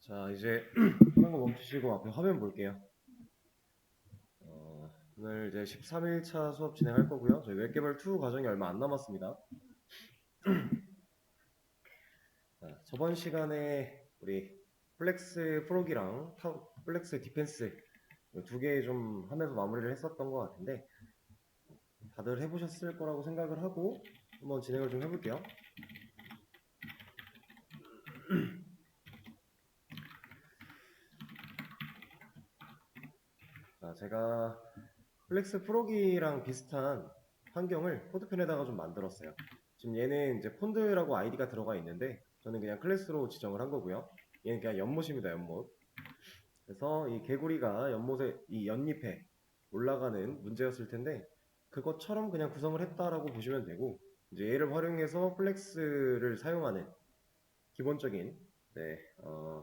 자, 이제 하는 거 멈추시고 앞에 화면 볼게요. 오늘 이제 13일차 수업 진행할 거고요. 저희 웹개발 2 과정이 얼마 안 남았습니다. 자, 저번 시간에 우리 플렉스 프로기랑 플렉스 디펜스 두 개 좀 하면서 마무리를 했었던 것 같은데 다들 해보셨을 거라고 생각을 하고 한번 진행을 좀 해볼게요. 자, 제가 플렉스 프로기랑 비슷한 환경을 코드펜에다가 좀 만들었어요. 지금 얘는 이제 폰드라고 아이디가 들어가 있는데 저는 그냥 클래스로 지정을 한 거고요. 얘는 그냥 연못입니다, 연못. 그래서 이 개구리가 연못에 이 연잎에 올라가는 문제였을 텐데 그것처럼 그냥 구성을 했다라고 보시면 되고 이제 얘를 활용해서 플렉스를 사용하는 기본적인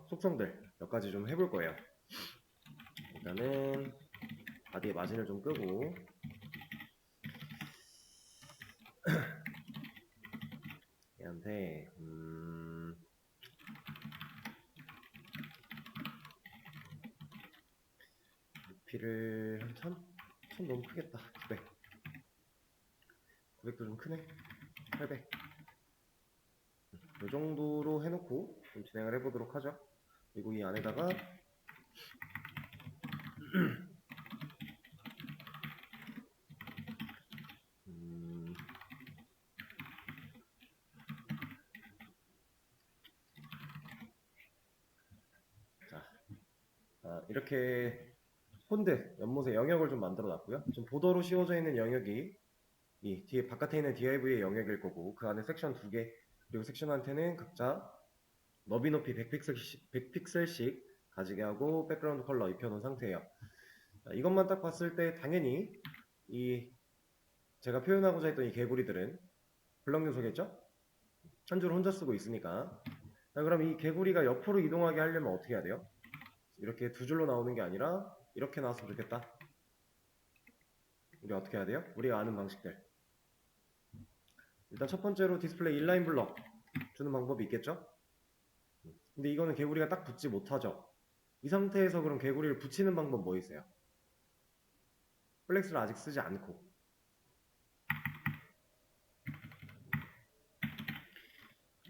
속성들 몇 가지 좀 해볼 거예요. 일단은 바디의 마진을 좀 끄고 얘한테 높이를 한 1000 너무 크겠다. 900. 900도 좀 크네. 800. 이 정도로 해놓고 좀 진행을 해보도록 하죠. 그리고 이 안에다가 이렇게 폰드 연못의 영역을 좀 만들어 놨고요. 좀 보더로 씌워져 있는 영역이 이 뒤에 바깥에 있는 div의 영역일 거고 그 안에 섹션 2개 그리고 섹션한테는 각자 너비 높이 100픽셀씩 가지게 하고 백그라운드 컬러 입혀놓은 상태예요. 이것만 딱 봤을 때 당연히 이 제가 표현하고자 했던 이 개구리들은 블럭 요소겠죠? 한 줄 혼자 쓰고 있으니까. 자, 그럼 이 개구리가 옆으로 이동하게 하려면 어떻게 해야 돼요? 이렇게 두 줄로 나오는 게 아니라 이렇게 나왔으면 좋겠다. 우리 어떻게 해야 돼요? 우리가 아는 방식들. 일단 첫 번째로 디스플레이 인라인 블럭 주는 방법이 있겠죠? 근데 이거는 개구리가 딱 붙지 못하죠. 이 상태에서 그럼 개구리를 붙이는 방법 뭐 있어요? 플렉스를 아직 쓰지 않고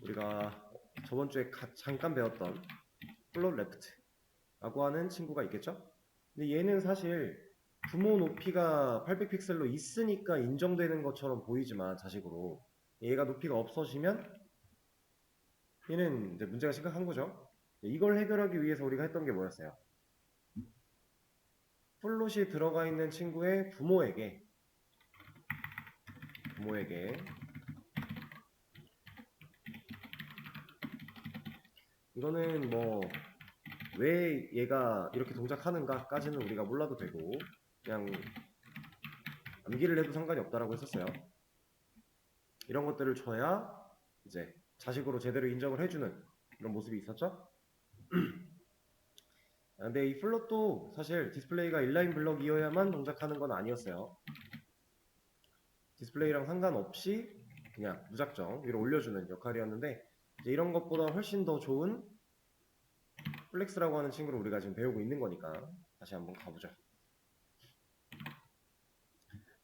우리가 저번 주에 잠깐 배웠던 플롯 레프트라고 하는 친구가 있겠죠? 근데 얘는 사실 부모 높이가 800픽셀로 있으니까 인정되는 것처럼 보이지만 자식으로 얘가 높이가 없어지면 얘는 이제 문제가 심각한 거죠. 이걸 해결하기 위해서 우리가 했던 게 뭐였어요? 플롯이 들어가 있는 친구의 부모에게 이거는 뭐 왜 얘가 이렇게 동작하는가까지는 우리가 몰라도 되고 그냥 암기를 해도 상관이 없다라고 했었어요. 이런 것들을 줘야 이제 자식으로 제대로 인정을 해주는 이런 모습이 있었죠. 근데 이 플롯도 사실 디스플레이가 인라인 블럭이어야만 동작하는 건 아니었어요. 디스플레이랑 상관없이 그냥 무작정 위로 올려주는 역할이었는데 이제 이런 것보다 훨씬 더 좋은 플렉스라고 하는 친구를 우리가 지금 배우고 있는 거니까 다시 한번 가보죠.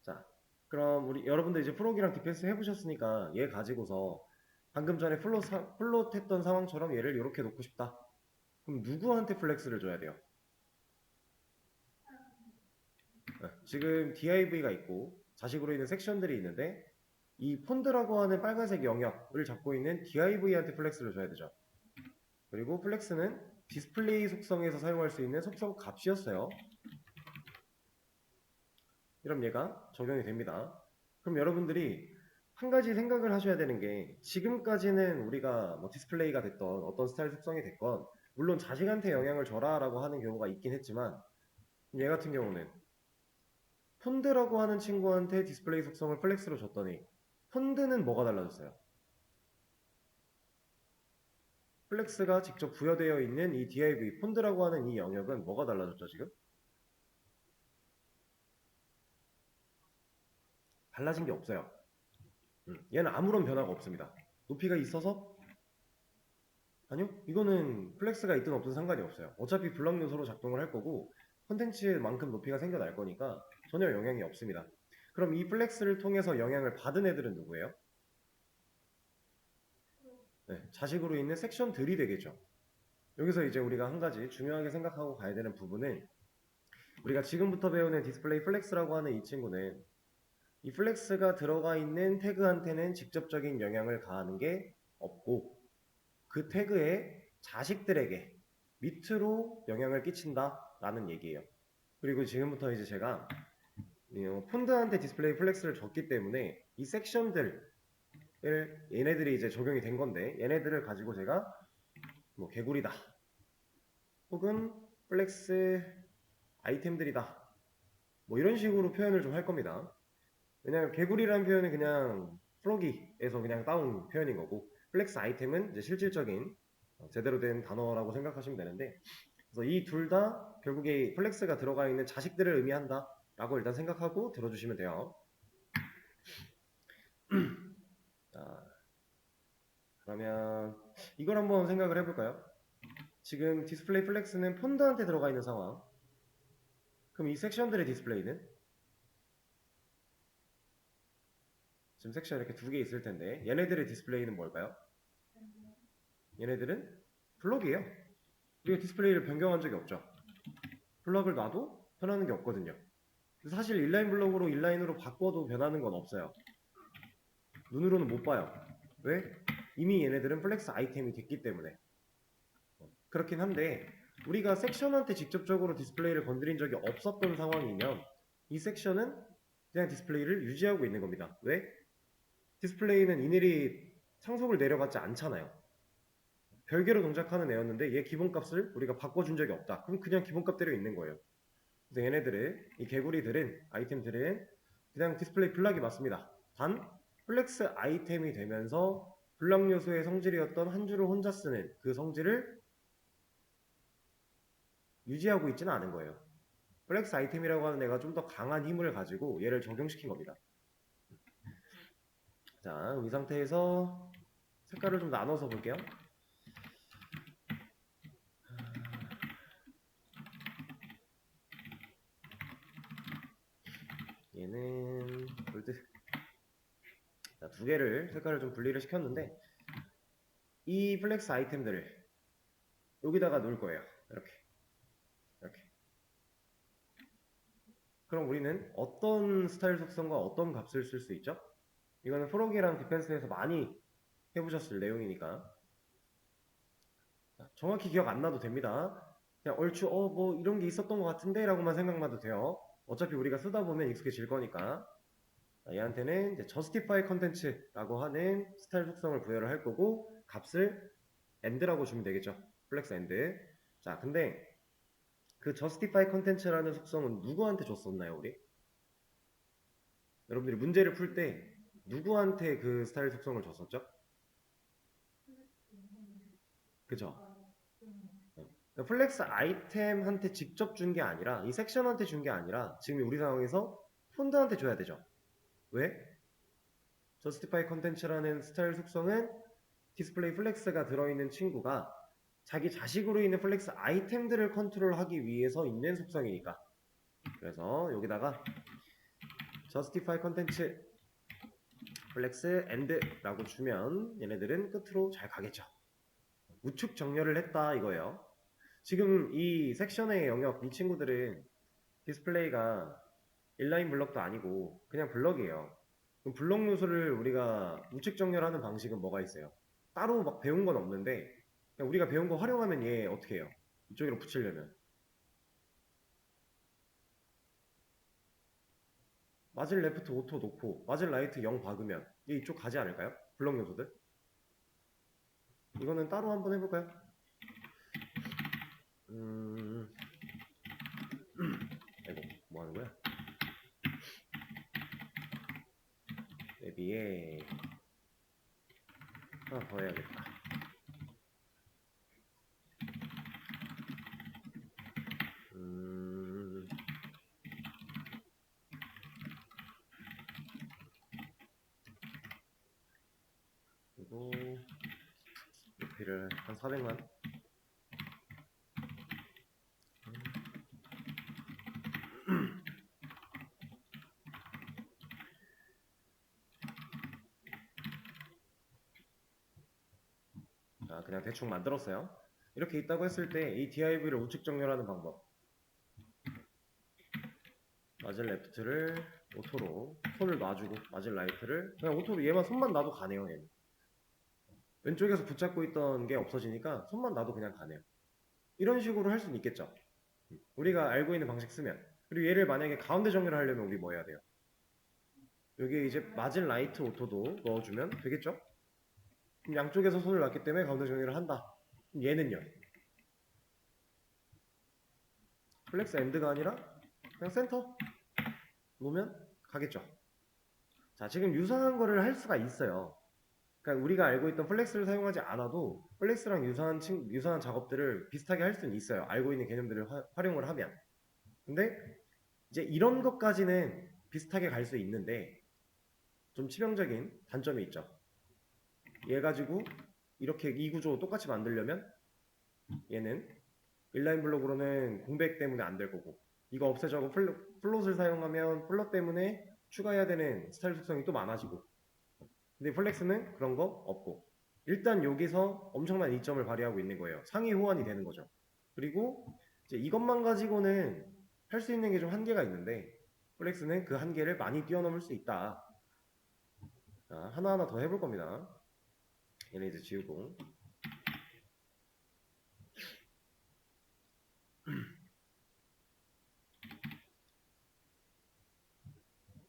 자, 그럼 우리 여러분들 이제 프로기랑 디펜스 해보셨으니까 얘 가지고서 방금 전에 플롯 했던 상황처럼 얘를 이렇게 놓고 싶다. 그럼 누구한테 플렉스를 줘야 돼요? 지금 div가 있고 자식으로 있는 섹션들이 있는데 이 폰드라고 하는 빨간색 영역을 잡고 있는 div한테 플렉스를 줘야 되죠. 그리고 플렉스는 디스플레이 속성에서 사용할 수 있는 속성 값이었어요. 그럼 얘가 적용이 됩니다. 그럼 여러분들이 한 가지 생각을 하셔야 되는 게 지금까지는 우리가 뭐 디스플레이가 됐던 어떤 스타일 속성이 됐건 물론 자식한테 영향을 줘라 라고 하는 경우가 있긴 했지만 얘 같은 경우는 폰드라고 하는 친구한테 디스플레이 속성을 플렉스로 줬더니 폰드는 뭐가 달라졌어요? 플렉스가 직접 부여되어 있는 이 div 폰드라고 하는 이 영역은 뭐가 달라졌죠 지금? 달라진 게 없어요. 얘는 아무런 변화가 없습니다. 높이가 있어서 아니요, 이거는 플렉스가 있든 없든 상관이 없어요. 어차피 블럭 요소로 작동을 할 거고 컨텐츠만큼 높이가 생겨날 거니까 전혀 영향이 없습니다. 그럼 이 플렉스를 통해서 영향을 받은 애들은 누구예요? 네, 자식으로 있는 섹션들이 되겠죠. 여기서 이제 우리가 한 가지 중요하게 생각하고 가야 되는 부분은 우리가 지금부터 배우는 디스플레이 플렉스라고 하는 이 친구는 이 플렉스가 들어가 있는 태그한테는 직접적인 영향을 가하는 게 없고 그 태그의 자식들에게 밑으로 영향을 끼친다라는 얘기예요. 그리고 지금부터 이제 제가 폰드한테 디스플레이 플렉스를 줬기 때문에 이 섹션들을 얘네들이 이제 적용이 된 건데 얘네들을 가지고 제가 뭐 개구리다 혹은 플렉스 아이템들이다 뭐 이런 식으로 표현을 좀 할 겁니다. 왜냐하면 개구리라는 표현은 그냥 프로기에서 그냥 따온 표현인 거고 플렉스 아이템은 이제 실질적인 제대로 된 단어라고 생각하시면 되는데 그래서 이 둘 다 결국에 플렉스가 들어가 있는 자식들을 의미한다 라고 일단 생각하고 들어주시면 돼요. 자, 그러면 이걸 한번 생각을 해볼까요? 지금 디스플레이 플렉스는 폰드한테 들어가 있는 상황. 그럼 이 섹션들의 디스플레이는 지금 섹션 이렇게 두 개 있을 텐데 얘네들의 디스플레이는 뭘까요? 얘네들은 블록이에요. 우리가 디스플레이를 변경한 적이 없죠. 블록을 놔도 변하는 게 없거든요. 사실 인라인 블록으로 인라인으로 바꿔도 변하는 건 없어요. 눈으로는 못 봐요. 왜? 이미 얘네들은 플렉스 아이템이 됐기 때문에. 그렇긴 한데 우리가 섹션한테 직접적으로 디스플레이를 건드린 적이 없었던 상황이면 이 섹션은 그냥 디스플레이를 유지하고 있는 겁니다. 왜? 디스플레이는 이늘이 상속을 내려받지 않잖아요. 별개로 동작하는 애였는데 얘 기본값을 우리가 바꿔준 적이 없다. 그럼 그냥 기본값대로 있는 거예요. 그래서 얘네들은 이 개구리들은 아이템들은 그냥 디스플레이 블락이 맞습니다. 단 플렉스 아이템이 되면서 블락 요소의 성질이었던 한 줄을 혼자 쓰는 그 성질을 유지하고 있지는 않은 거예요. 플렉스 아이템이라고 하는 애가 좀 더 강한 힘을 가지고 얘를 적용시킨 겁니다. 자, 이 상태에서 색깔을 좀 나눠서 볼게요. 얘는 골드. 자, 두 개를 색깔을 좀 분리를 시켰는데 이 플렉스 아이템들을 여기다가 놓을 거예요. 이렇게. 이렇게. 그럼 우리는 어떤 스타일 속성과 어떤 값을 쓸 수 있죠? 이거는 프로기랑 디펜스에서 많이 해보셨을 내용이니까 정확히 기억 안 나도 됩니다. 그냥 얼추 뭐 이런 게 있었던 것 같은데 라고만 생각나도 돼요. 어차피 우리가 쓰다 보면 익숙해질 거니까 얘한테는 이제 justify content라고 하는 스타일 속성을 부여를 할 거고 값을 end라고 주면 되겠죠. 플렉스 end. 자, 근데 그 justify content라는 속성은 누구한테 줬었나요, 우리? 여러분들이 문제를 풀 때 누구한테 그 스타일 속성을 줬었죠? 그죠? 그러니까 플렉스 아이템한테 직접 준 게 아니라 이 섹션한테 준 게 아니라 지금 우리 상황에서 폰드한테 줘야 되죠. 왜? justify content라는 스타일 속성은 디스플레이 플렉스가 들어있는 친구가 자기 자식으로 있는 플렉스 아이템들을 컨트롤하기 위해서 있는 속성이니까. 그래서 여기다가 justify content 플렉스 end라고 주면 얘네들은 끝으로 잘 가겠죠. 우측 정렬을 했다 이거예요. 지금 이 섹션의 영역 이 친구들은 디스플레이가 인라인 블럭도 아니고 그냥 블럭이에요. 그럼 블럭 요소를 우리가 우측 정렬하는 방식은 뭐가 있어요? 따로 막 배운 건 없는데 그냥 우리가 배운 거 활용하면 얘 어떻게 해요? 이쪽으로 붙이려면 마즐 레프트 오토 놓고 마즐 라이트 0 박으면 얘 이쪽 가지 않을까요? 블럭 요소들? 이거는 따로 한번 해볼까요? 아이고 뭐 하는 거야? 대비에 하나 더 해야겠다. 그리고 RP를 한 400만. 자, 그냥 대충 만들었어요. 이렇게 있다고 했을 때 이 div를 우측 정렬하는 방법. 마질 레프트를 오토로, 손을 놔주고 마질 라이트를 그냥 오토로, 얘만 손만 놔도 가네요. 얘는 왼쪽에서 붙잡고 있던 게 없어지니까 손만 놔도 그냥 가네요. 이런 식으로 할 수는 있겠죠. 우리가 알고 있는 방식 쓰면. 그리고 얘를 만약에 가운데 정렬을 하려면 우리 뭐 해야 돼요? 여기에 이제 마질 라이트 오토도 넣어주면 되겠죠? 그럼 양쪽에서 손을 놨기 때문에 가운데 정렬을 한다. 그럼 얘는요? 플렉스 엔드가 아니라 그냥 센터 놓으면 가겠죠. 자, 지금 유사한 거를 할 수가 있어요. 그러니까 우리가 알고 있던 플렉스를 사용하지 않아도 플렉스랑 유사한 작업들을 비슷하게 할 수는 있어요. 알고 있는 개념들을 활용을 하면. 근데 이제 이런 것까지는 비슷하게 갈 수 있는데 좀 치명적인 단점이 있죠. 얘 가지고 이렇게 이 구조 똑같이 만들려면 얘는 인라인 블록으로는 공백 때문에 안 될 거고, 이거 없애자고 플롯을 사용하면 플롯 때문에 추가해야 되는 스타일 속성이 또 많아지고, 근데 플렉스는 그런 거 없고 일단 여기서 엄청난 이점을 발휘하고 있는 거예요. 상위 호환이 되는 거죠. 그리고 이제 이것만 가지고는 할 수 있는 게 좀 한계가 있는데 플렉스는 그 한계를 많이 뛰어넘을 수 있다. 자, 하나하나 더 해볼 겁니다. 얘는 이제 지우고,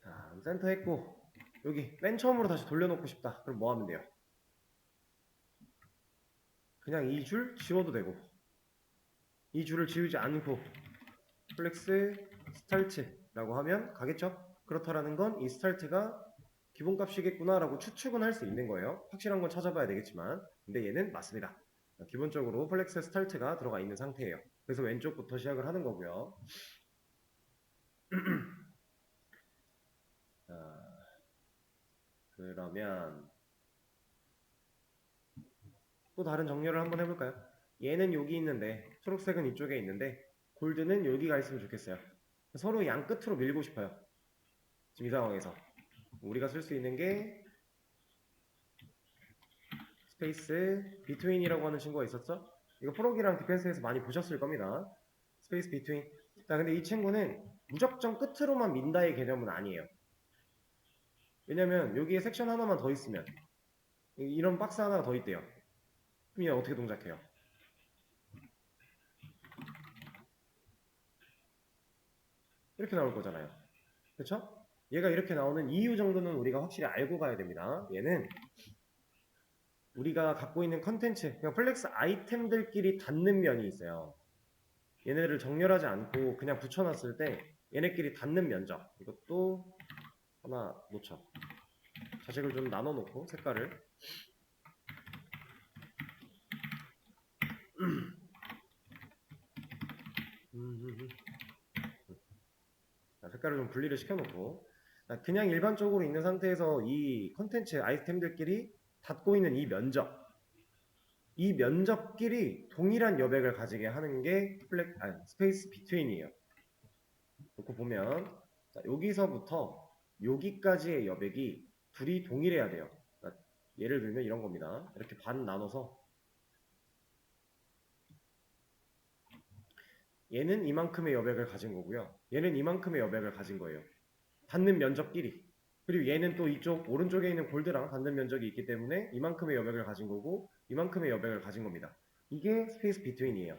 자, 센터 했고 여기 맨 처음으로 다시 돌려놓고 싶다. 그럼 뭐 하면 돼요? 그냥 이 줄 지워도 되고, 이 줄을 지우지 않고 플렉스 스타트라고 하면 가겠죠? 그렇다라는 건 이 스타트가 기본값이겠구나 라고 추측은 할 수 있는 거예요. 확실한 건 찾아봐야 되겠지만, 근데 얘는 맞습니다. 기본적으로 플렉스 스타트가 들어가 있는 상태예요. 그래서 왼쪽부터 시작을 하는 거고요. 자, 그러면 또 다른 정렬을 한번 해볼까요? 얘는 여기 있는데 초록색은 이쪽에 있는데 골드는 여기가 있으면 좋겠어요. 서로 양 끝으로 밀고 싶어요. 지금 이 상황에서 우리가 쓸 수 있는 게 스페이스 비트윈이라고 하는 친구가 있었죠? 이거 프로기랑 디펜스에서 많이 보셨을 겁니다. 스페이스 비트윈. 자, 근데 이 친구는 무작정 끝으로만 민다의 개념은 아니에요. 왜냐면 여기에 섹션 하나만 더 있으면 이런 박스 하나가 더 있대요. 그럼 얘 어떻게 동작해요? 이렇게 나올 거잖아요. 그쵸? 얘가 이렇게 나오는 이유 정도는 우리가 확실히 알고 가야 됩니다. 얘는 우리가 갖고 있는 컨텐츠, 그냥 플렉스 아이템들끼리 닿는 면이 있어요. 얘네를 정렬하지 않고 그냥 붙여놨을 때 얘네끼리 닿는 면적, 이것도 하나 놓쳐. 자식을 좀 나눠 놓고 색깔을 자, 색깔을 좀 분리를 시켜놓고, 그냥 일반적으로 있는 상태에서 이 컨텐츠 아이템들끼리 닿고 있는 이 면적끼리 동일한 여백을 가지게 하는 게 스페이스 비트윈이에요. 놓고 보면, 자, 여기서부터 여기까지의 여백이 둘이 동일해야 돼요. 그러니까 예를 들면 이런 겁니다. 이렇게 반 나눠서 얘는 이만큼의 여백을 가진 거고요. 얘는 이만큼의 여백을 가진 거예요. 닿는 면적끼리. 그리고 얘는 또 이쪽 오른쪽에 있는 골드랑 닿는 면적이 있기 때문에 이만큼의 여백을 가진 거고 이만큼의 여백을 가진 겁니다. 이게 스페이스 비트윈이에요.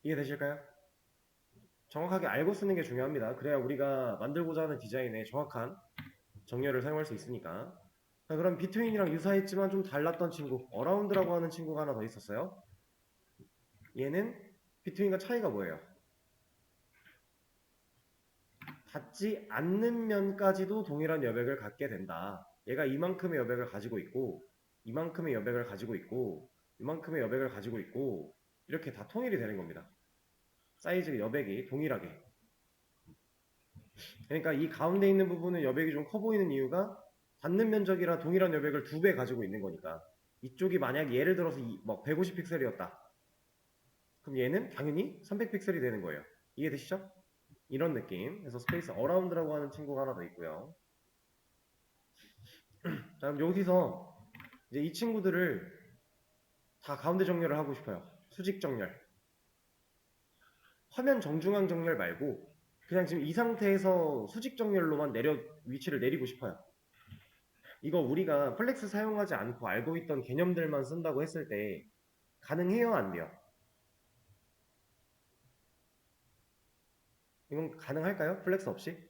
이해되실까요? 정확하게 알고 쓰는 게 중요합니다. 그래야 우리가 만들고자 하는 디자인에 정확한 정렬을 사용할 수 있으니까. 자, 그럼 비트윈이랑 유사했지만 좀 달랐던 친구, 어라운드라고 하는 친구가 하나 더 있었어요. 얘는 비트윈과 차이가 뭐예요? 닿지 않는 면까지도 동일한 여백을 갖게 된다. 얘가 이만큼의 여백을 가지고 있고 이만큼의 여백을 가지고 있고 이만큼의 여백을 가지고 있고 이렇게 다 통일이 되는 겁니다. 사이즈 여백이 동일하게. 그러니까 이 가운데 있는 부분은 여백이 좀 커 보이는 이유가 닿는 면적이라 동일한 여백을 2배 가지고 있는 거니까. 이쪽이 만약 예를 들어서 뭐 150 픽셀이었다. 그럼 얘는 당연히 300 픽셀이 되는 거예요. 이해되시죠? 이런 느낌. 그래서 스페이스 어라운드라고 하는 친구가 하나 더 있고요. 자, 그럼 여기서 이제 이 친구들을 다 가운데 정렬을 하고 싶어요. 수직 정렬. 화면 정중앙 정렬 말고 그냥 지금 이 상태에서 수직 정렬로만 위치를 내리고 싶어요. 이거 우리가 플렉스 사용하지 않고 알고 있던 개념들만 쓴다고 했을 때 가능해요? 안 돼요? 이건 가능할까요? 플렉스 없이?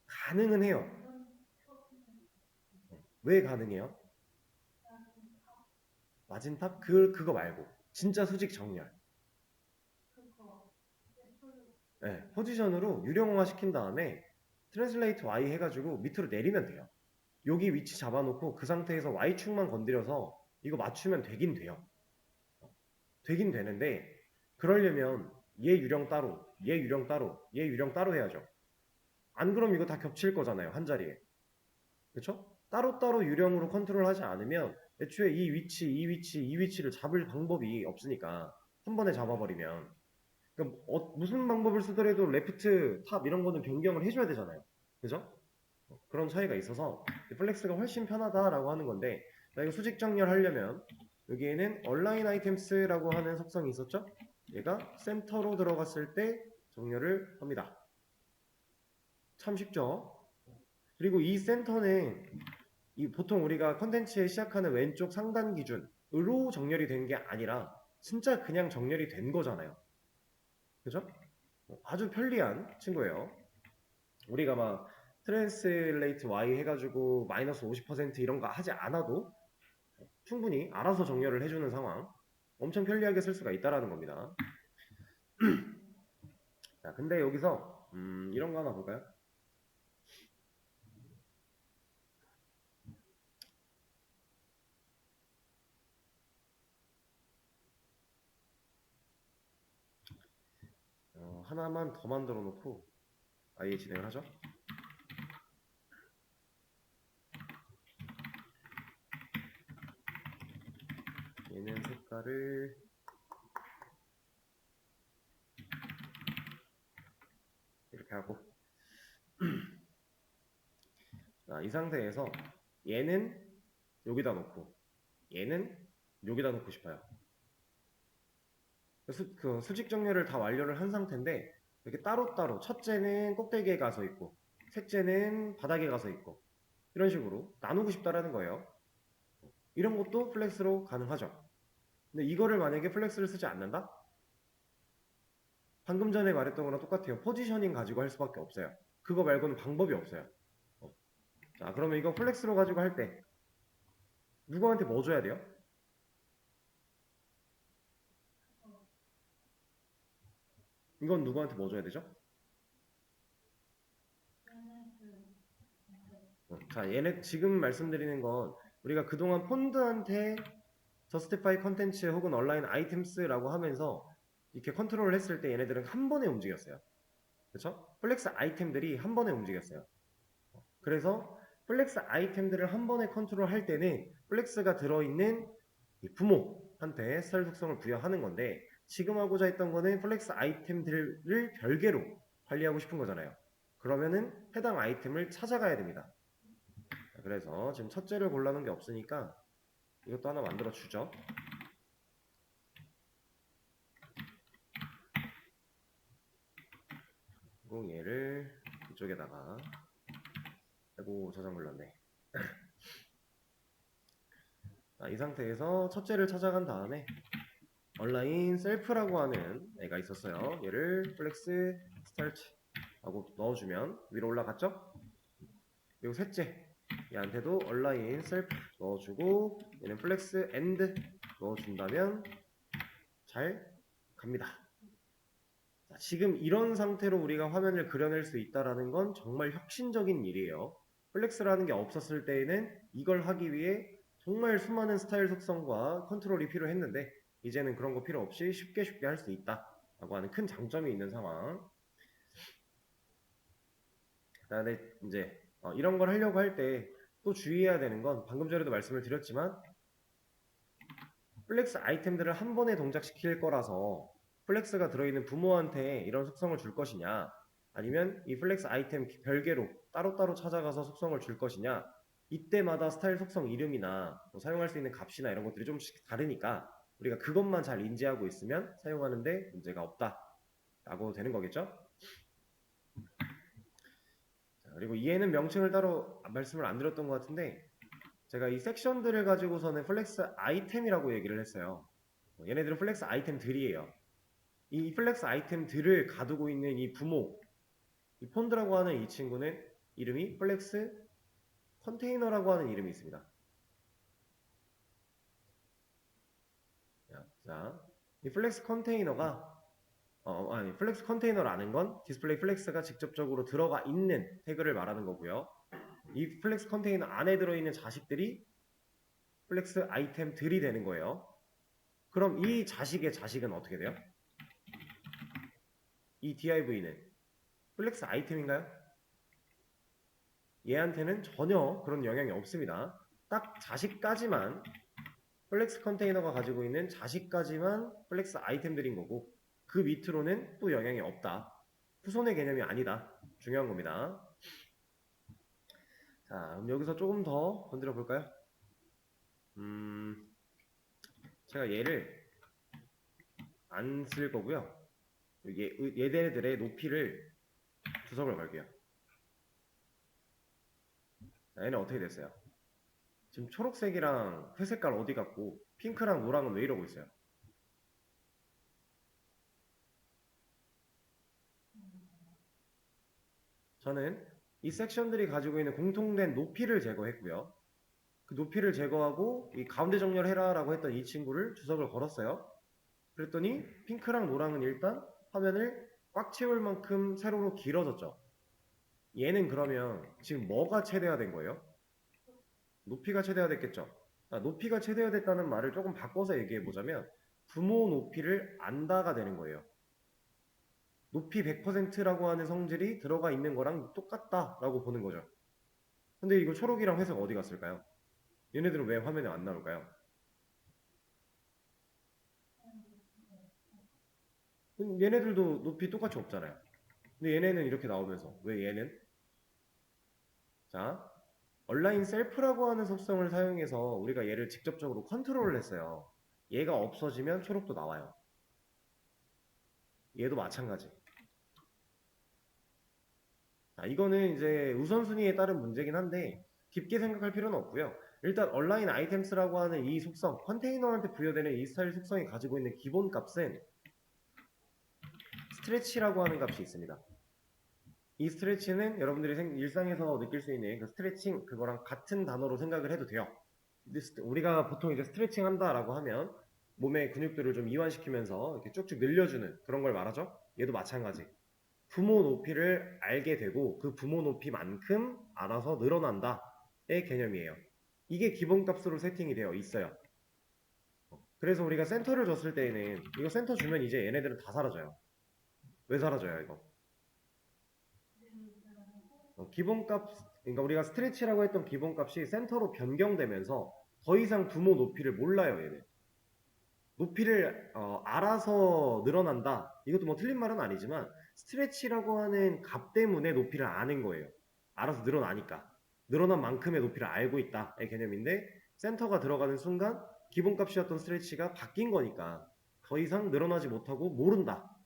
가능은 해요. 왜 가능해요? 마진탑? 그거 말고 진짜 수직 정렬. 네, 포지션으로 유령화 시킨 다음에 트랜슬레이트 Y 해가지고 밑으로 내리면 돼요. 여기 위치 잡아놓고 그 상태에서 Y축만 건드려서 이거 맞추면 되긴 돼요. 되긴 되는데 그러려면 얘 유령 따로, 얘 유령 따로, 얘 유령 따로 해야죠. 안 그럼 이거 다 겹칠 거잖아요. 한 자리에. 그렇죠? 따로따로 유령으로 컨트롤하지 않으면 애초에 이 위치, 이 위치, 이 위치를 잡을 방법이 없으니까 한 번에 잡아버리면 그러니까 무슨 방법을 쓰더라도 레프트, 탑 이런 거는 변경을 해줘야 되잖아요. 그죠? 그런 차이가 있어서 플렉스가 훨씬 편하다라고 하는 건데 자, 이거 수직 정렬하려면 여기에는 얼라인 아이템스라고 하는 속성이 있었죠? 얘가 센터로 들어갔을 때 정렬을 합니다. 참 쉽죠? 그리고 이 센터는 보통 우리가 컨텐츠에 시작하는 왼쪽 상단 기준으로 정렬이 된 게 아니라 진짜 그냥 정렬이 된 거잖아요. 그죠? 아주 편리한 친구예요. 우리가 막 트랜스레이트 Y 해가지고 마이너스 50% 이런 거 하지 않아도 충분히 알아서 정렬을 해주는 상황 엄청 편리하게 쓸 수가 있다라는 겁니다. 자, 근데 여기서 이런 거 하나 볼까요? 하나만 더 만들어 놓고 아예 진행을 하죠. 얘는 색깔을 이렇게 하고 자, 이 상태에서 얘는 여기다 놓고 얘는 여기다 놓고 싶어요. 그 수직 정렬을 다 완료를 한 상태인데 이렇게 따로따로 첫째는 꼭대기에 가서 있고 셋째는 바닥에 가서 있고 이런 식으로 나누고 싶다라는 거예요. 이런 것도 플렉스로 가능하죠. 근데 이거를 만약에 플렉스를 쓰지 않는다? 방금 전에 말했던 거랑 똑같아요. 포지셔닝 가지고 할 수밖에 없어요. 그거 말고는 방법이 없어요. 자, 그러면 이거 플렉스로 가지고 할 때 누구한테 뭐 줘야 돼요? 이건 누구한테 뭐 줘야 되죠? 자, 얘네 지금 말씀드리는 건 우리가 그동안 폰드한테 저스티파이 컨텐츠 혹은 온라인 아이템스라고 하면서 이렇게 컨트롤을 했을 때 얘네들은 한 번에 움직였어요. 그렇죠? 플렉스 아이템들이 한 번에 움직였어요. 그래서 플렉스 아이템들을 한 번에 컨트롤할 때는 플렉스가 들어있는 부모한테 스타일 속성을 부여하는 건데 지금 하고자 했던 거는 플렉스 아이템들을 별개로 관리하고 싶은 거잖아요. 그러면은 해당 아이템을 찾아가야 됩니다. 그래서 지금 첫째를 골라놓은 게 없으니까 이것도 하나 만들어 주죠. 그리고 얘를 이쪽에다가 아이고 저장 눌렀네. 자, 이 상태에서 첫째를 찾아간 다음에 온라인 셀프라고 하는 애가 있었어요. 얘를 플렉스 스타트 하고 넣어주면 위로 올라갔죠? 그리고 셋째 얘한테도 온라인 셀프 넣어주고 얘는 플렉스 엔드 넣어준다면 잘 갑니다. 자, 지금 이런 상태로 우리가 화면을 그려낼 수 있다는 건 정말 혁신적인 일이에요. 플렉스라는 게 없었을 때에는 이걸 하기 위해 정말 수많은 스타일 속성과 컨트롤이 필요했는데 이제는 그런 거 필요 없이 쉽게 할 수 있다 라고 하는 큰 장점이 있는 상황. 그다음에 이제 이런 걸 하려고 할 때 또 주의해야 되는 건 방금 전에도 말씀을 드렸지만 플렉스 아이템들을 한 번에 동작시킬 거라서 플렉스가 들어있는 부모한테 이런 속성을 줄 것이냐 아니면 이 플렉스 아이템 별개로 따로따로 찾아가서 속성을 줄 것이냐 이때마다 스타일 속성 이름이나 뭐 사용할 수 있는 값이나 이런 것들이 좀씩 다르니까 우리가 그것만 잘 인지하고 있으면 사용하는데 문제가 없다 라고 되는 거겠죠. 자, 그리고 얘는 명칭을 따로 말씀을 안 드렸던 것 같은데 제가 이 섹션들을 가지고서는 플렉스 아이템이라고 얘기를 했어요. 얘네들은 플렉스 아이템들이에요. 이 플렉스 아이템들을 가두고 있는 이 부모, 이 폰드라고 하는 이 친구는 이름이 플렉스 컨테이너라고 하는 이름이 있습니다. 자, 이 플렉스 컨테이너가 플렉스 컨테이너라는 건 디스플레이 플렉스가 직접적으로 들어가 있는 태그를 말하는 거고요. 이 플렉스 컨테이너 안에 들어있는 자식들이 플렉스 아이템들이 되는 거예요. 그럼 이 자식의 자식은 어떻게 돼요? 이 div는 플렉스 아이템인가요? 얘한테는 전혀 그런 영향이 없습니다. 딱 자식까지만 플렉스 컨테이너가 가지고 있는 자식까지만 플렉스 아이템들인 거고 그 밑으로는 또 영향이 없다. 후손의 개념이 아니다. 중요한 겁니다. 자, 그럼 여기서 조금 더 건드려 볼까요? 제가 얘를 안 쓸 거고요. 얘네들의 높이를 주석을 걸게요. 자, 얘는 어떻게 됐어요? 지금 초록색이랑 회색깔 어디 갔고 핑크랑 노랑은 왜 이러고 있어요? 저는 이 섹션들이 가지고 있는 공통된 높이를 제거했고요. 그 높이를 제거하고 이 가운데 정렬해라 라고 했던 이 친구를 주석을 걸었어요. 그랬더니 핑크랑 노랑은 일단 화면을 꽉 채울 만큼 세로로 길어졌죠. 얘는 그러면 지금 뭐가 최대화된 거예요? 높이가 최대화됐겠죠. 높이가 최대화됐다는 말을 조금 바꿔서 얘기해 보자면 부모 높이를 안다가 되는 거예요. 높이 100%라고 하는 성질이 들어가 있는 거랑 똑같다라고 보는 거죠. 근데 이거 초록이랑 회색 어디 갔을까요? 얘네들은 왜 화면에 안 나올까요? 얘네들도 높이 똑같이 없잖아요. 근데 얘네는 이렇게 나오면서 왜 얘는? 자, 얼라인 셀프라고 하는 속성을 사용해서 우리가 얘를 직접적으로 컨트롤을 했어요. 얘가 없어지면 초록도 나와요. 얘도 마찬가지. 자, 이거는 이제 우선순위에 따른 문제긴 한데 깊게 생각할 필요는 없고요. 일단 얼라인 아이템스라고 하는 이 속성, 컨테이너한테 부여되는 이 스타일 속성이 가지고 있는 기본 값은 스트레치라고 하는 값이 있습니다. 이 스트레치는 여러분들이 일상에서 느낄 수 있는 그 스트레칭 그거랑 같은 단어로 생각을 해도 돼요. 우리가 보통 이제 스트레칭 한다라고 하면 몸의 근육들을 좀 이완시키면서 이렇게 쭉쭉 늘려주는 그런 걸 말하죠. 얘도 마찬가지. 부모 높이를 알게 되고 그 부모 높이만큼 알아서 늘어난다의 개념이에요. 이게 기본값으로 세팅이 되어 있어요. 그래서 우리가 센터를 줬을 때에는 이거 센터 주면 이제 얘네들은 다 사라져요. 왜 사라져요 이거? 기본값, 그러니까 우리가 스트레치라고 했던 기본값이 센터로 변경되면서 더 이상 부모 높이를 몰라요 얘는. 높이를 알아서 늘어난다. 이것도 뭐 틀린 말은 아니지만 스트레치라고 하는 값 때문에 높이를 아는 거예요. 알아서 늘어나니까. 늘어난 만큼의 높이를 알고 있다의 개념인데 센터가 들어가는 순간 기본값이었던 스트레치가 바뀐 거니까 더 이상 늘어나지 못하고 모른다.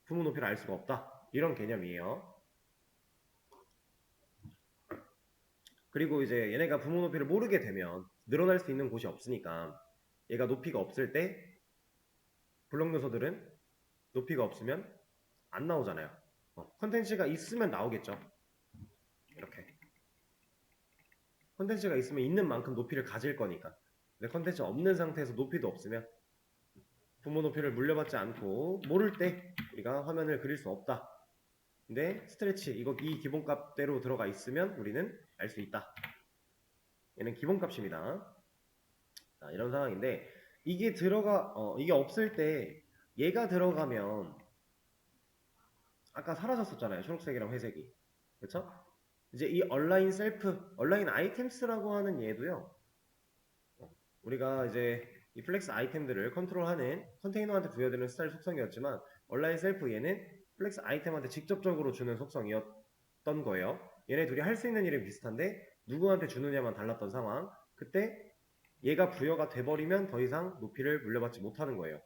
부모 높이를 알 수가 없다. 이런 개념이에요. 그리고 이제 얘네가 부모 높이를 모르게 되면 늘어날 수 있는 곳이 없으니까 얘가 높이가 없을 때 블록 요소들은 높이가 없으면 안 나오잖아요. 컨텐츠가 있으면 나오겠죠. 이렇게 컨텐츠가 있으면 있는 만큼 높이를 가질 거니까. 근데 컨텐츠 없는 상태에서 높이도 없으면 부모 높이를 물려받지 않고 모를 때 우리가 화면을 그릴 수 없다. 근데 스트레치 이 기본값대로 들어가 있으면 우리는 알 수 있다. 얘는 기본값입니다. 자, 이런 상황인데 이게 이게 없을 때 얘가 들어가면 아까 사라졌었잖아요. 초록색이랑 회색이. 그렇죠? 이제 이 얼라인 셀프, 얼라인 아이템스라고 하는 얘도요. 우리가 이제 이 플렉스 아이템들을 컨트롤하는 컨테이너한테 부여되는 스타일 속성이었지만 얼라인 셀프 얘는 플렉스 아이템한테 직접적으로 주는 속성이었던 거예요. 얘네 둘이 할 수 있는 일은 비슷한데 누구한테 주느냐만 달랐던 상황. 그때 얘가 부여가 돼버리면 더 이상 높이를 물려받지 못하는 거예요.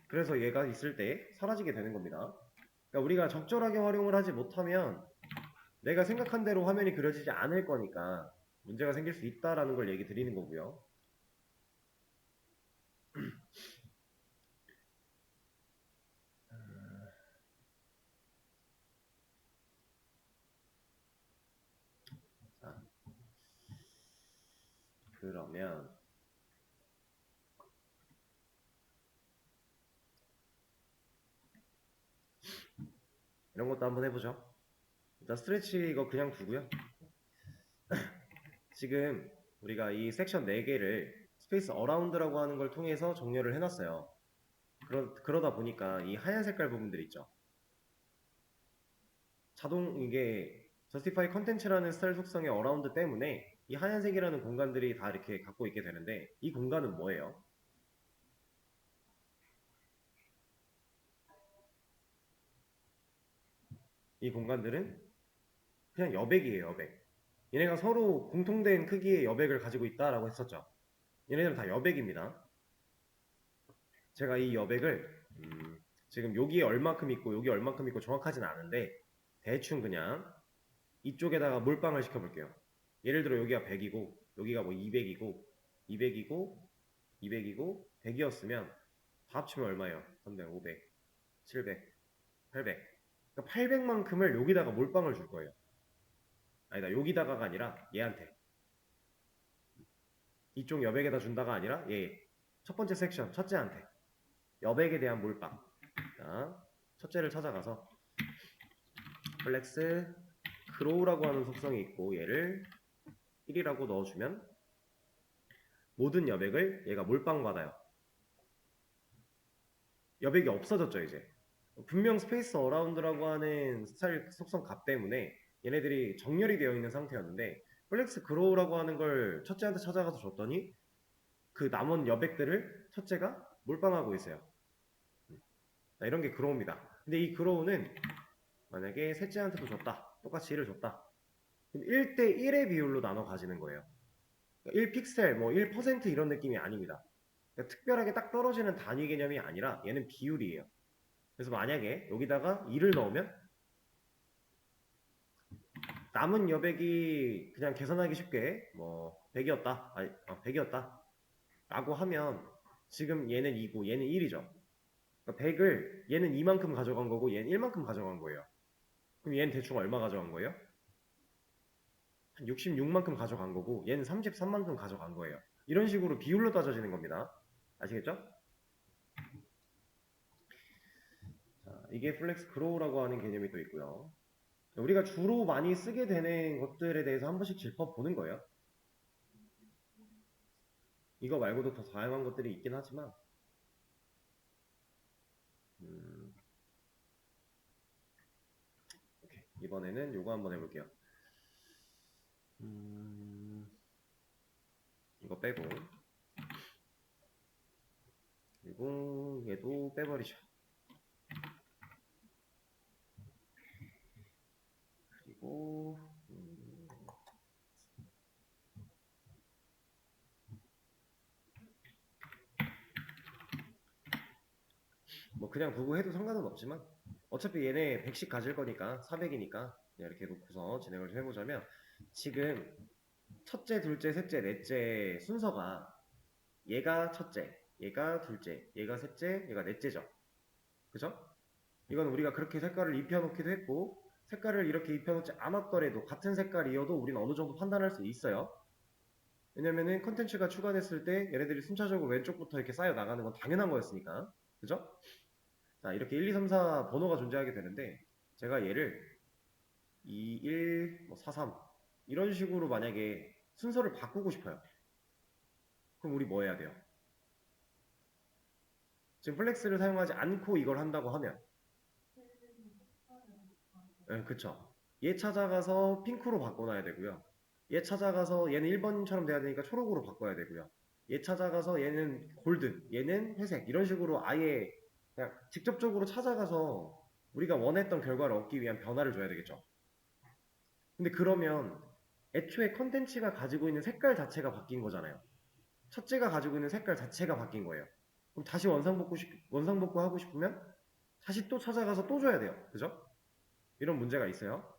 그래서 얘가 있을 때 사라지게 되는 겁니다. 그러니까 우리가 적절하게 활용을 하지 못하면 내가 생각한 대로 화면이 그려지지 않을 거니까 문제가 생길 수 있다라는 걸 얘기 드리는 거고요. 자, 그러면 이런 것도 한번 해보죠. 일단 스트레치 이거 그냥 두고요. 지금 우리가 이 섹션 4개를 스페이스 어라운드라고 하는 걸 통해서 정렬을 해놨어요. 그러다 보니까 이 하얀 색깔 부분들 있죠. 자동 이게 justify content라는 스타일 속성의 어라운드 때문에 이 하얀색이라는 공간들이 다 이렇게 갖고 있게 되는데 이 공간은 뭐예요? 이 공간들은 그냥 여백이에요, 여백. 얘네가 서로 공통된 크기의 여백을 가지고 있다라고 했었죠. 얘네들은 다 여백입니다. 제가 이 여백을 지금 여기에 얼마큼 있고 여기 얼마큼 있고 정확하진 않은데 대충 그냥 이쪽에다가 몰빵을 시켜볼게요. 예를 들어 여기가 100이고 여기가 뭐 200이고 200이고 200이고 100이었으면 다 합치면 얼마예요? 300, 500, 700, 800. 그러니까 800만큼을 여기다가 몰빵을 줄 거예요. 아니다, 여기다가가 아니라 얘한테. 이쪽 여백에다 준다가 아니라 얘. 첫 번째 섹션, 첫째한테. 여백에 대한 몰빵. 자, 첫째를 찾아가서 플렉스 그로우라고 하는 속성이 있고 얘를 1이라고 넣어주면 모든 여백을 얘가 몰빵받아요. 여백이 없어졌죠 이제. 분명 스페이스 어라운드라고 하는 스타일 속성 값 때문에 얘네들이 정렬이 되어 있는 상태였는데 플렉스 그로우라고 하는 걸 첫째한테 찾아가서 줬더니 그 남은 여백들을 첫째가 몰빵하고 있어요. 이런 게 그로우입니다. 근데 이 그로우는 만약에 셋째한테도 줬다. 똑같이 1을 줬다. 그럼 1대 1의 비율로 나눠 가지는 거예요. 1픽셀, 뭐 1% 이런 느낌이 아닙니다. 그러니까 특별하게 딱 떨어지는 단위 개념이 아니라 얘는 비율이에요. 그래서 만약에 여기다가 2를 넣으면 남은 여백이 그냥 계산하기 쉽게 뭐 100이었다. 100이었다. 라고 하면 지금 얘는 2고 얘는 1이죠. 그러니까 100을 얘는 2만큼 가져간 거고 얘는 1만큼 가져간 거예요. 그럼 얘는 대충 얼마 가져간 거예요? 한 66만큼 가져간 거고 얘는 33만큼 가져간 거예요. 이런 식으로 비율로 따져지는 겁니다. 아시겠죠? 자, 이게 플렉스 그로우라고 하는 개념이 또 있고요. 우리가 주로 많이 쓰게 되는 것들에 대해서 한 번씩 짚어보는 거예요. 이거 말고도 더 다양한 것들이 있긴 하지만 오케이. 이번에는 요거 한번 해볼게요. 이거 빼고 그리고 얘도 빼버리죠. 그리고 뭐 그냥 두고 해도 상관은 없지만 어차피 얘네 100씩 가질 거니까 400이니까 이렇게 놓고서 진행을 좀 해보자면 지금 첫째, 둘째, 셋째, 넷째 순서가 얘가 첫째, 얘가 둘째, 얘가 셋째, 얘가 넷째죠. 그죠? 이건 우리가 그렇게 색깔을 입혀놓기도 했고 색깔을 이렇게 입혀놓지 않았더라도 같은 색깔이어도 우리는 어느 정도 판단할 수 있어요. 왜냐면은 컨텐츠가 추가됐을 때 얘네들이 순차적으로 왼쪽부터 이렇게 쌓여 나가는 건 당연한 거였으니까. 그죠? 자, 이렇게 1, 2, 3, 4 번호가 존재하게 되는데 제가 얘를 2, 1, 뭐 4, 3 이런 식으로 만약에 순서를 바꾸고 싶어요. 그럼 우리 뭐 해야 돼요? 지금 플렉스를 사용하지 않고 이걸 한다고 하면 그쵸. 얘 찾아가서 핑크로 바꿔놔야 되고요. 얘 찾아가서 얘는 1번처럼 돼야 되니까 초록으로 바꿔야 되고요. 얘 찾아가서 얘는 골드, 얘는 회색 이런 식으로 아예 그냥 직접적으로 찾아가서 우리가 원했던 결과를 얻기 위한 변화를 줘야 되겠죠. 근데 그러면 애초에 컨텐츠가 가지고 있는 색깔 자체가 바뀐 거잖아요. 첫째가 가지고 있는 색깔 자체가 바뀐 거예요. 그럼 다시 원상복구 하고 싶으면 다시 또 찾아가서 또 줘야 돼요. 그죠? 이런 문제가 있어요.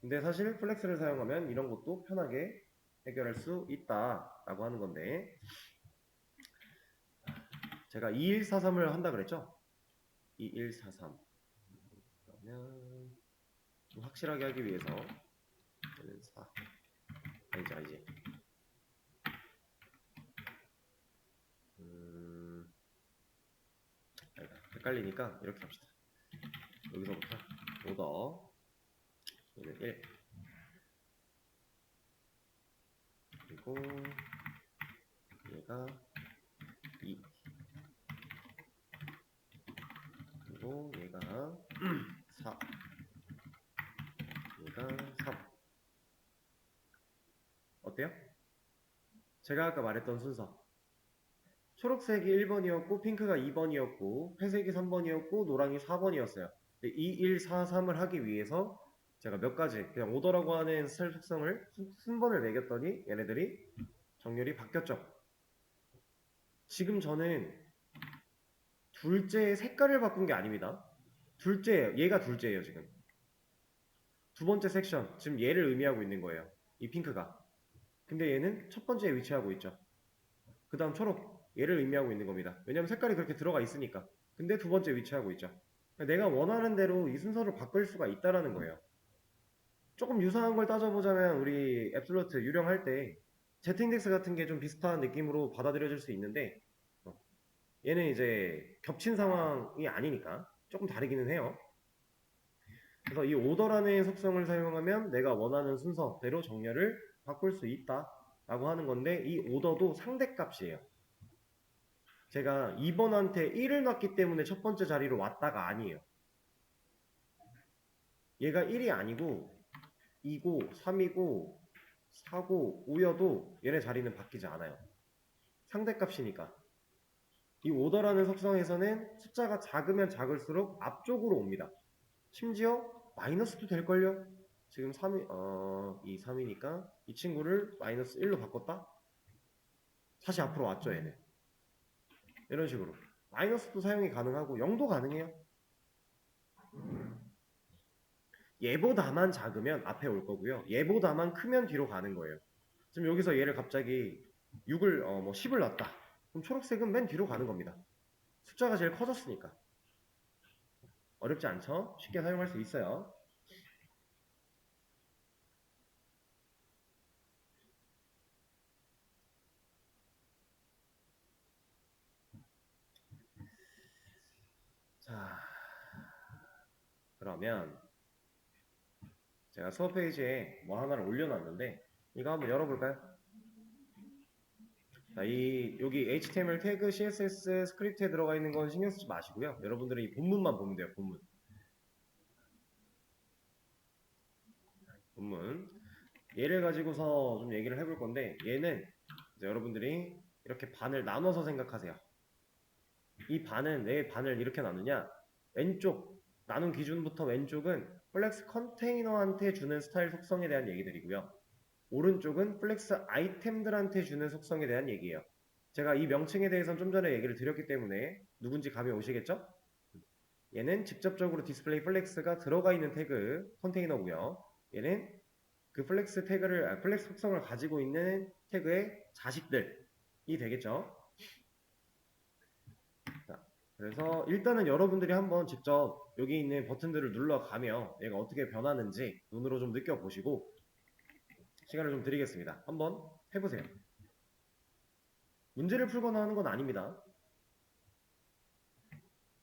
근데 사실 플렉스를 사용하면 이런 것도 편하게 해결할 수 있다라고 하는 건데, 제가 2143을 한다 그랬죠? 2143. 그러면 좀 확실하게 하기 위해서 얘는 4. 아니지. 아니다. 헷갈리니까 이렇게 합시다. 여기서부터 오더 얘는 1 그리고 얘가 2 그리고 얘가 4 얘가 3 어때요? 제가 아까 말했던 순서 초록색이 1번이었고 핑크가 2번이었고 회색이 3번이었고 노랑이 4번이었어요. 2143을 하기 위해서 제가 몇 가지 그냥 오더라고 하는 스타일 속성을 순번을 매겼더니 얘네들이 정렬이 바뀌었죠. 지금 저는 둘째의 색깔을 바꾼 게 아닙니다. 둘째예요. 얘가 둘째예요 지금. 두 번째 섹션 지금 얘를 의미하고 있는 거예요. 이 핑크가. 근데 얘는 첫 번째에 위치하고 있죠. 그 다음 초록 얘를 의미하고 있는 겁니다. 왜냐면 색깔이 그렇게 들어가 있으니까. 근데 두 번째 위치하고 있죠. 내가 원하는 대로 이 순서를 바꿀 수가 있다라는 거예요. 조금 유사한 걸 따져보자면 우리 앱솔루트 유령할 때 제트인덱스 같은 게 좀 비슷한 느낌으로 받아들여질 수 있는데 얘는 이제 겹친 상황이 아니니까 조금 다르기는 해요. 그래서 이 오더라는 속성을 사용하면 내가 원하는 순서대로 정렬을 바꿀 수 있다 라고 하는 건데 이 오더도 상대값이에요. 제가 2번한테 1을 놨기 때문에 첫 번째 자리로 왔다가 아니에요. 얘가 1이 아니고 2고 3이고 4고 5여도 얘네 자리는 바뀌지 않아요. 상대값이니까. 이 오더라는 속성에서는 숫자가 작으면 작을수록 앞쪽으로 옵니다. 심지어 마이너스도 될걸요? 지금 3이, 이 3이니까 이 친구를 마이너스 1로 바꿨다? 다시 앞으로 왔죠, 얘는. 이런 식으로. 마이너스도 사용이 가능하고 0도 가능해요. 얘보다만 작으면 앞에 올 거고요. 얘보다만 크면 뒤로 가는 거예요. 지금 여기서 얘를 갑자기 6을, 10을 놨다. 그럼 초록색은 맨 뒤로 가는 겁니다. 숫자가 제일 커졌으니까. 어렵지 않죠? 쉽게 사용할 수 있어요. 자, 그러면 제가 수업 페이지에 뭐 하나를 올려놨는데 이거 한번 열어볼까요? 자, 여기 HTML 태그, CSS 스크립트에 들어가 있는 건 신경 쓰지 마시고요. 여러분들은 이 본문만 보면 돼요. 본문. 얘를 가지고서 좀 얘기를 해볼 건데 얘는 이제 여러분들이 이렇게 반을 나눠서 생각하세요. 이 반은 왜 반을 이렇게 나누냐? 왼쪽 나눈 기준부터 왼쪽은 플렉스 컨테이너한테 주는 스타일 속성에 대한 얘기들이고요. 오른쪽은 플렉스 아이템들한테 주는 속성에 대한 얘기예요. 제가 이 명칭에 대해서는 좀 전에 얘기를 드렸기 때문에 누군지 감이 오시겠죠? 얘는 직접적으로 디스플레이 플렉스가 들어가 있는 태그 컨테이너고요. 얘는 그 플렉스 속성을 가지고 있는 태그의 자식들이 되겠죠. 자, 그래서 일단은 여러분들이 한번 직접 여기 있는 버튼들을 눌러가며 얘가 어떻게 변하는지 눈으로 좀 느껴보시고 시간을 좀 드리겠습니다. 한번 해보세요. 문제를 풀거나 하는 건 아닙니다.